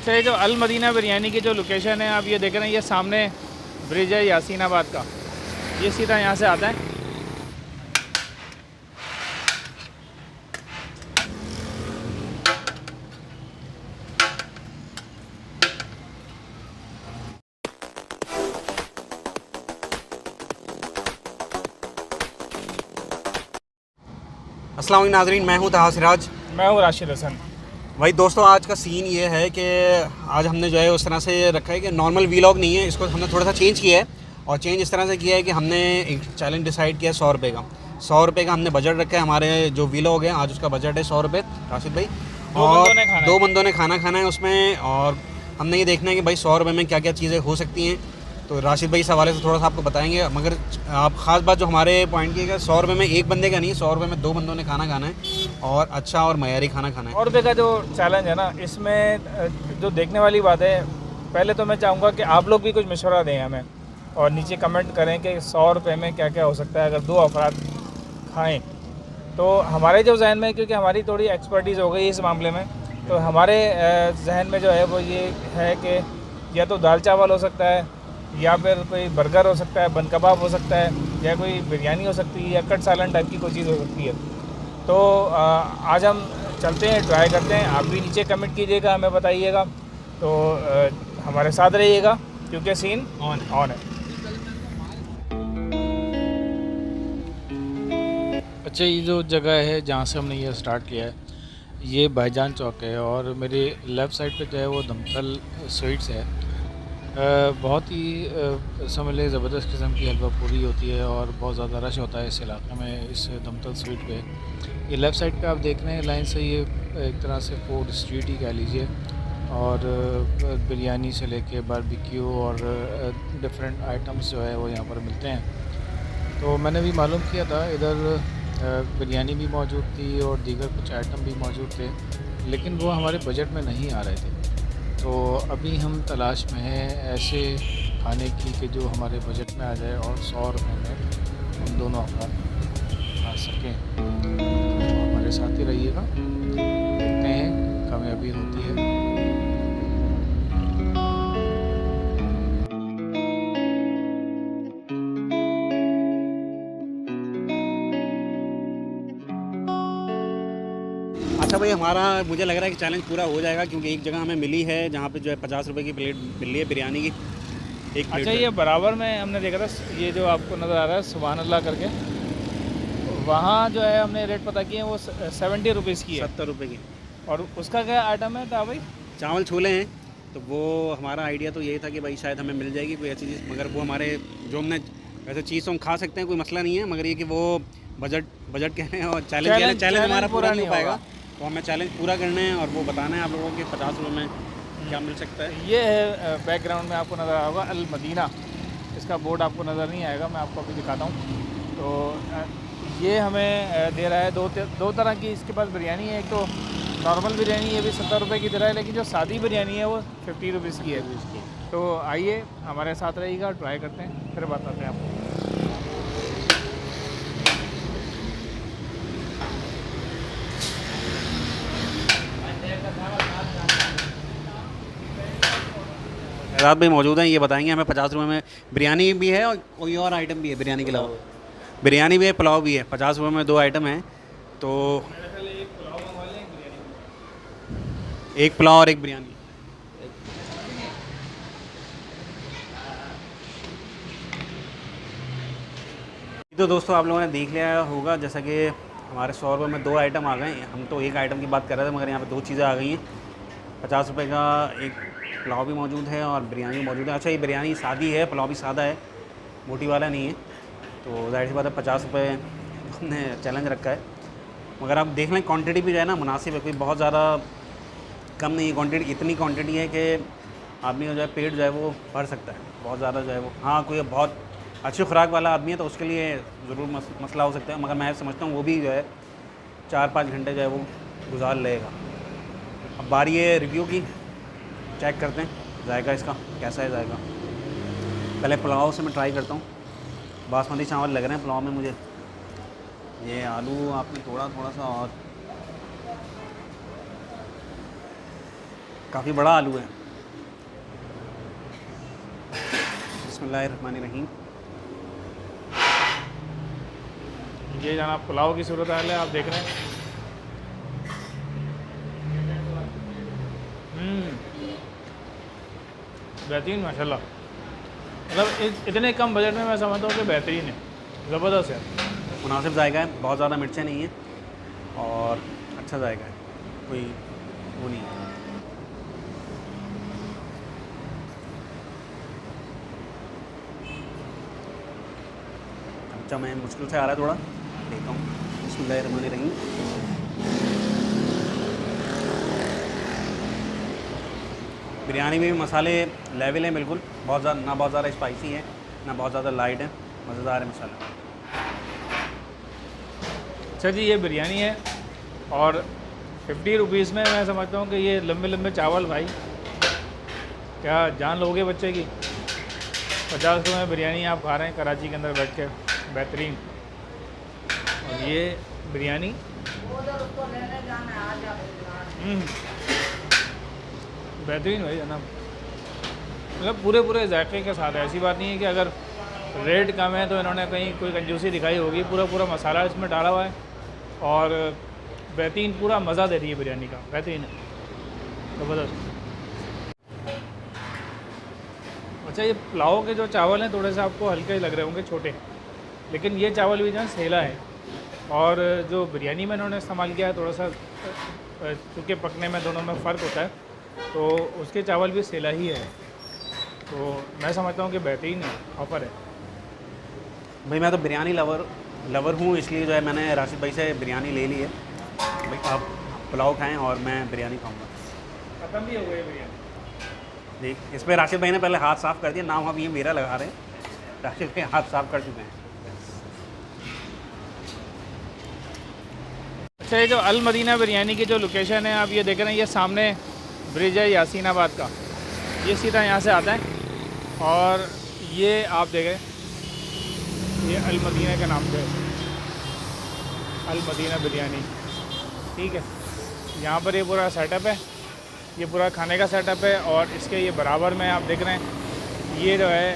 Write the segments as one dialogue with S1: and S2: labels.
S1: वैसे जो अल मदीना बिरयानी की जो लोकेशन है आप ये देख रहे हैं, ये सामने ब्रिज है यासीनाबाद का, ये सीधा यहाँ से आता है।
S2: अस्सलाम वालेकुम नाज़रीन, मैं हूं तहा सिराज।
S1: मैं हूँ राशिद हसन।
S2: भाई दोस्तों, आज का सीन ये है कि आज हमने जो है उस तरह से रखा है कि नॉर्मल वीलॉग नहीं है, इसको हमने थोड़ा सा चेंज किया है। और चेंज इस तरह से किया है कि हमने एक चैलेंज डिसाइड किया 100 रुपये का। 100 रुपये का हमने बजट रखा है। हमारे जो वीलॉग है आज उसका बजट है 100 रुपये, राशिद भाई। और 2 बंदों ने खाना खाना है उसमें। और हमने ये देखना है कि भाई 100 रुपये में क्या क्या चीज़ें हो सकती हैं। तो राशिद भाई इस हवाले से थोड़ा सा आपको बताएंगे। मगर आप ख़ास बात जो हमारे पॉइंट की है, 100 रुपये में एक बंदे का नहीं, 100 रुपये में 2 बंदों ने खाना खाना है और अच्छा और मयारी खाना खाना है।
S1: 100 रुपये का जो चैलेंज है ना, इसमें जो देखने वाली बात है, पहले तो मैं चाहूँगा कि आप लोग भी कुछ मशवरा दें हमें और नीचे कमेंट करें कि 100 रुपये में क्या क्या हो सकता है अगर 2 अफराद खाएँ। तो हमारे जो जहन में, क्योंकि हमारी थोड़ी एक्सपर्टीज़ हो गई इस मामले में, तो हमारे जहन में जो है वो ये है कि या तो दाल चावल हो सकता है, या फिर कोई बर्गर हो सकता है, बन कबाब हो सकता है, या कोई बिरयानी हो सकती है, या कट सालन टाइप की कोई चीज़ हो सकती है। तो आज हम चलते हैं, ट्राई करते हैं। आप भी नीचे कमेंट कीजिएगा, हमें बताइएगा। तो हमारे साथ रहिएगा क्योंकि सीन ऑन है। अच्छा, ये जो जगह है जहाँ से हमने ये स्टार्ट किया है, ये भाईजान चौक है और मेरे लेफ़्ट साइड पे जो है वो दमतल स्वीट्स है। बहुत ही समझ लें ज़बरदस्त किस्म की हलवा पूरी होती है और बहुत ज़्यादा रश होता है इस इलाके में, इस दमतल स्वीट पे। ये लेफ़्ट साइड पे आप देख रहे हैं लाइन से, ये एक तरह से फूड स्ट्रीट ही कह लीजिए। और बिरयानी से लेके बारबेक्यू और डिफरेंट आइटम्स जो है वो यहाँ पर मिलते हैं। तो मैंने भी मालूम किया था, इधर बिरयानी भी मौजूद थी और दीगर कुछ आइटम भी मौजूद थे, लेकिन वो हमारे बजट में नहीं आ रहे थे। तो अभी हम तलाश में हैं ऐसे खाने की कि जो हमारे बजट में आ जाए और 100 रुपये में हम दोनों अफराद खा सकें। तो हमारे साथ ही रहिएगा, देखते हैं कामयाबी होती है।
S2: अच्छा भाई, हमारा मुझे लग रहा है कि चैलेंज पूरा हो जाएगा, क्योंकि एक जगह हमें मिली है जहाँ पे जो है 50 रुपये की प्लेट मिल रही है बिरयानी की, एक प्लेट।
S1: अच्छा, ये बराबर में हमने देखा था, ये जो आपको नज़र आ रहा है सुभान अल्लाह करके, वहाँ जो है हमने रेट पता किए, वो 70 रुपीज़ की है।
S2: 70 रुपये की।
S1: और उसका क्या आइटम है था भाई?
S2: चावल छोले हैं। तो वो हमारा आइडिया तो यही था कि भाई शायद हमें मिल जाएगी कोई ऐसी चीज़, मगर वो हमारे जो हमने वैसे चीज़ तो हम खा सकते हैं, कोई मसला नहीं है, मगर ये कि वो बजट कह रहे हैं और चैलेंज हमारा पूरा नहीं हो पाएगा। तो हमें चैलेंज पूरा करना है और वो बताना है आप लोगों के 50 रुपये में क्या मिल सकता है।
S1: ये है बैकग्राउंड में आपको नज़र आया होगा अल मदीना, इसका बोर्ड आपको नज़र नहीं आएगा, मैं आपको अभी दिखाता हूँ। तो ये हमें दे रहा है दो तरह की इसके पास बिरयानी है। एक तो नॉर्मल बिरयानी, ये भी 70 रुपये की दे रहा है, लेकिन जो सादी बिरयानी है वो 50 रुपीज़ की है। तो आइए हमारे साथ रहिएगा, ट्राई करते हैं, फिर बताते हैं आपको।
S2: रात भाई मौजूद हैं, ये बताएंगे हमें 50 रुपये में बिरयानी भी है और कोई और आइटम भी है बिरयानी के अलावा। बिरयानी भी है, पुलाव भी है। 50 रुपये में 2 आइटम हैं। तो एक पुलाव और एक बिरयानी। तो दोस्तों, आप लोगों ने देख लिया होगा जैसा कि हमारे 100 रुपये में 2 आइटम आ गए। हम तो एक आइटम की बात कर रहे थे, मगर यहाँ पे 2 चीज़ें आ गई हैं। 50 रुपये का एक पुलाव भी मौजूद है और बिरयानी भी मौजूद है। अच्छा, ये बिरयानी सादी है, पुलाव भी सादा है, मोटी वाला नहीं है। तो जाहिर सी बात है 50 रुपये हमने चैलेंज रखा है। मगर आप देख लें क्वांटिटी भी जो है ना मुनासिब है, कोई बहुत ज़्यादा कम नहीं है। क्वांटिटी इतनी क्वांटिटी है कि आदमी का जो है पेट जो है वो भर सकता है। बहुत ज़्यादा जो है वो, हाँ कोई बहुत अच्छी खुराक वाला आदमी है तो उसके लिए ज़रूर मसला हो सकता है, मगर मैं समझता हूँ वो भी जो है 4-5 घंटे जो है वो गुजार लेगा। अब बारी है रिव्यू की, चेक करते हैं जायका इसका कैसा है जायका। पहले पुलाव से मैं ट्राई करता हूँ। बासमती चावल लग रहे हैं पुलाव में मुझे। ये आलू आपने तोड़ा थोड़ा सा और काफ़ी बड़ा आलू है। बिस्मिल्लाहिर्रहमानिर्रहीम।
S1: ये जनाब पुलाव की सूरत हाल है, आप देख रहे हैं। बेहतरीन माशाल्लाह, मतलब इतने कम बजट में मैं समझता हूँ कि बेहतरीन है, ज़बरदस्त है।
S2: मुनासिब जायका है, बहुत ज़्यादा मिर्चें नहीं हैं और अच्छा जायका है, कोई वो नहीं है। अच्छा, मैं मुश्किल से आ रहा है थोड़ा, देखता हूँ। बिस्मिल्लाहिर्रहमानिर्रहीम। बिरयानी में भी मसाले लेवल हैं बिल्कुल, बहुत ज़्यादा ना, बहुत ज़्यादा स्पाइसी है ना बहुत ज़्यादा लाइट है, मज़ेदार है मसाला।
S1: अच्छा जी, ये बिरयानी है और 50 रुपीज़ में मैं समझता हूँ कि ये लंबे लंबे चावल, भाई क्या जान लोगे बच्चे की। 50 रुपये में बिरयानी आप खा रहे हैं कराची के अंदर बैठ के, बेहतरीन। और ये बिरयानी बेहतरीन भाई जनाब, मतलब पूरे पूरे जायके के साथ है। ऐसी बात नहीं है कि अगर रेट कम है तो इन्होंने कहीं कोई कंजूसी दिखाई होगी। पूरा पूरा मसाला इसमें डाला हुआ है और बेहतरीन, पूरा मज़ा दे रही है बिरयानी का, बेहतरीन है, ज़बरदस्त। अच्छा, ये पुलाव के जो चावल हैं थोड़े से आपको हल्के लग रहे होंगे, छोटे, लेकिन ये चावल भी जो है सेला है। और जो बिरयानी में इन्होंने इस्तेमाल किया है थोड़ा सा, चूँकि पकने में दोनों में फ़र्क होता है, तो उसके चावल भी सेला ही है। तो मैं समझता हूँ कि बेहतरीन ऑफ़र है।
S2: भाई मैं तो बिरयानी लवर हूँ, इसलिए जो है मैंने राशिद भाई से बिरयानी ले ली है। भाई आप पुलाव खाएं और मैं बिरयानी खाऊंगा।
S1: ख़त्म भी हो गई बिरयानी।
S2: देख, इस पर राशिद भाई ने पहले हाथ साफ़ कर दिया, नाम अब ये मेरा लगा रहे हैं। राशिद भाई हाथ साफ़ कर चुके हैं।
S1: अच्छा, ये जो अल मदीना बिरयानी की जो लोकेशन है आप ये देख रहे हैं, ये सामने ब्रिज है यासीनाबाद का, ये सीधा यहाँ से आता है और ये आप देखें, ये अल मदीना के नाम से अल मदीना बिरयानी, ठीक है। यहाँ पर ये पूरा सेटअप है, ये पूरा खाने का सेटअप है। और इसके ये बराबर में आप देख रहे हैं, ये जो है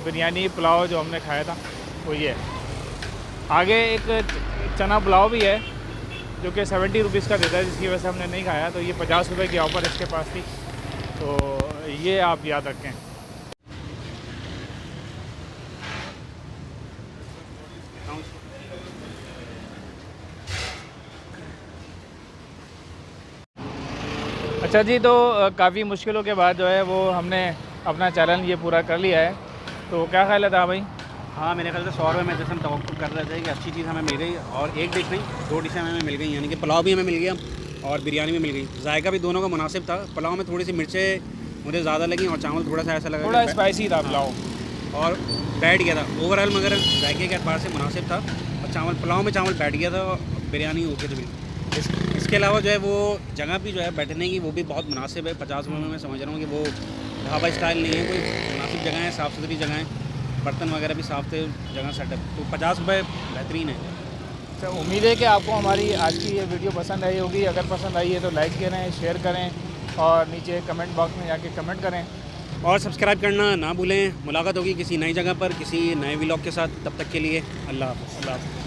S1: बिरयानी पुलाव जो हमने खाया था वो ये है। आगे एक चना पुलाव भी है जो कि 70 रुपीज़ का देता है, जिसकी वजह से हमने नहीं खाया। तो ये 50 रुपये की ऑफ़र इसके पास थी, तो ये आप याद रखें। अच्छा जी, तो काफ़ी मुश्किलों के बाद जो है वो हमने अपना चैलेंज ये पूरा कर लिया है। तो क्या ख्याल है था भाई?
S2: हाँ, मेरे ख्याल से 100 रुपये में जैसे हम तवक्कुल कर रहे थे कि अच्छी चीज़ हमें मिल गई, और एक डिश नहीं 2 डिशें हमें मिल गई, यानी कि पुलाव भी हमें मिल गया और बिरयानी भी मिल गई। जायका भी दोनों का मुनासिब था। पुलाव में थोड़ी सी मिर्चें मुझे ज़्यादा लगी और चावल थोड़ा सा ऐसा लगा,
S1: थोड़ा स्पाइसी था पुलाव,
S2: और बैठ गया था ओवरऑल, मगर जायके के एतबार से मुनासिब था। और चावल, पुलाव में चावल बैठ गया था और बिरयानी ओके थी। इसके अलावा जो है वो जगह भी जो है बैठने की वो भी बहुत मुनासिब है। 50 रुपये में मैं समझ रहा हूँ कि वो ढाबा स्टाइल नहीं है, कोई मुनासिब जगह है, साफ़ सुथरी जगह है, बर्तन वगैरह भी साफ़ थे, जगह सेटअप। तो 50 रुपये बेहतरीन है।
S1: अच्छा, उम्मीद है कि आपको हमारी आज की ये वीडियो पसंद आई होगी। अगर पसंद आई है तो लाइक करें, शेयर करें और नीचे कमेंट बॉक्स में जाके कमेंट करें
S2: और सब्सक्राइब करना ना भूलें। मुलाकात होगी किसी नई जगह पर, किसी नए व्लॉग के साथ। तब तक के लिए अल्लाह हाफ़िज़।